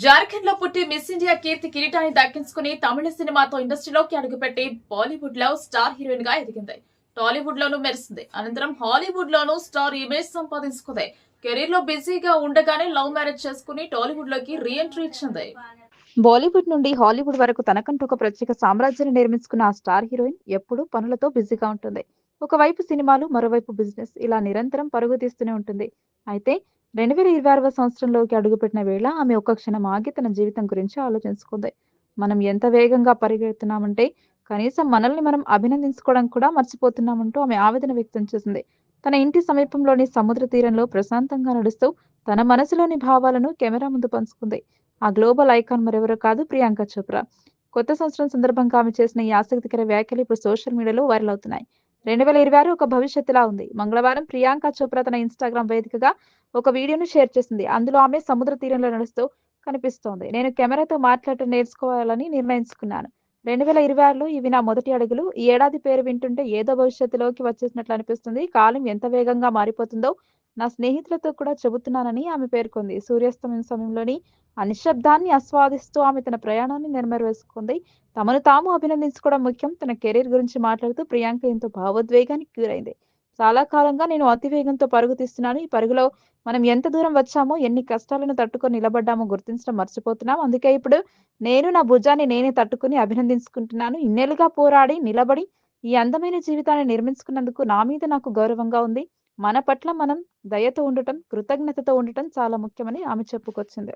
జార్ఖండ్ లో పుట్టి miss India కీర్తి కిరీటాన్ని దక్కించుకుని తమిళ సినిమాతో ఇండస్ట్రీలోకి అడుగుపెట్టి బాలీవుడ్ లో స్టార్ హీరోయిన్ గా ఎదిగింది. టాలీవుడ్ లోనూ మెరిసింది. అనంతరం హాలీవుడ్ లోనూ స్టార్ ఇమేజ్ సంపాదించుకుంది. కెరీర్ లో బిజీగా ఉండగానే లవ్ మ్యారేజ్ చేసుకుని టాలీవుడ్ లోకి రీ ఎంట్రీ ఇచ్చింది. బాలీవుడ్ నుండి హాలీవుడ్ వరకు తనకంటూ ఒక ప్రత్యేక సామ్రాజ్యాన్ని నిర్మించుకున్న ఆ స్టార్ హీరోయిన్ ఎప్పుడూ పనులతో బిజీగా ఉంటుంది. ఒకవైపు సినిమాలు, మరోవైపు బిజినెస్, ఇలా నిరంతరం పరుగు తీస్తూనే ఉంటుంది. అయితే 2026వ సంవత్సరంలోకి అడుగుపెట్టిన వేళ ఆమె ఒక్క క్షణం ఆగి తన జీవితం గురించి ఆలోచించుకుంది. మనం ఎంత వేగంగా పరిగెడుతున్నామంటే కనీసం మనల్ని మనం అభినందించుకోవడం కూడా మర్చిపోతున్నామంటూ ఆమె ఆవేదన వ్యక్తం చేసింది. తన ఇంటి సమీపంలోని సముద్ర తీరంలో ప్రశాంతంగా నడుస్తూ తన మనసులోని భావాలను కెమెరా ముందు పంచుకుంది. ఆ గ్లోబల్ ఐకాన్ మరెవరో కాదు, ప్రియాంక చోప్రా. కొత్త సంవత్సరం సందర్భంగా ఆమె చేసిన ఈ ఆసక్తికర వ్యాఖ్యలు ఇప్పుడు సోషల్ మీడియాలో వైరల్ అవుతున్నాయి. 2026 ఒక భవిష్యత్తులా ఉంది. మంగళవారం ప్రియాంక చోప్రా తన ఇన్‌స్టాగ్రామ్ వేదికగా ఒక వీడియోను షేర్ చేసింది. అందులో ఆమె సముద్ర తీరంలో నడుస్తూ కనిపిస్తోంది. నేను కెమెరాతో మాట్లాడటం నేర్చుకోవాలని నిర్ణయించుకున్నాను. 2026లో ఇవి నా మొదటి అడుగులు. ఈ ఏడాది పేరు వింటుంటే ఏదో భవిష్యత్తులోకి వచ్చేసినట్లు అనిపిస్తుంది. కాలం ఎంత వేగంగా మారిపోతుందో నా స్నేహితులతో కూడా చెబుతున్నానని ఆమె పేర్కొంది. సూర్యాస్తమయం సమయంలోని ఆ నిశ్శబ్దాన్ని ఆస్వాదిస్తూ ఆమె తన ప్రయాణాన్ని నెరవేర్చుకుంది. తమను తాము అభినందించుకోవడం ముఖ్యం. తన కెరీర్ గురించి మాట్లాడుతూ ప్రియాంక ఎంతో భావోద్వేగానికి గురైంది. చాలా కాలంగా నేను అతి వేగంతో పరుగు తీస్తున్నాను. ఈ పరుగులో మనం ఎంత దూరం వచ్చామో, ఎన్ని కష్టాలను తట్టుకొని నిలబడ్డామో గుర్తించడం మర్చిపోతున్నాం. అందుకే ఇప్పుడు నేను నా భుజాన్ని నేనే తట్టుకొని అభినందించుకుంటున్నాను. ఇన్నేళ్లుగా పోరాడి, నిలబడి ఈ అందమైన జీవితాన్ని నిర్మించుకున్నందుకు నా మీద నాకు గౌరవంగా ఉంది. మన పట్ల మనం దయతో ఉండటం, కృతజ్ఞతతో ఉండటం చాలా ముఖ్యమని ఆమె చెప్పుకొచ్చింది.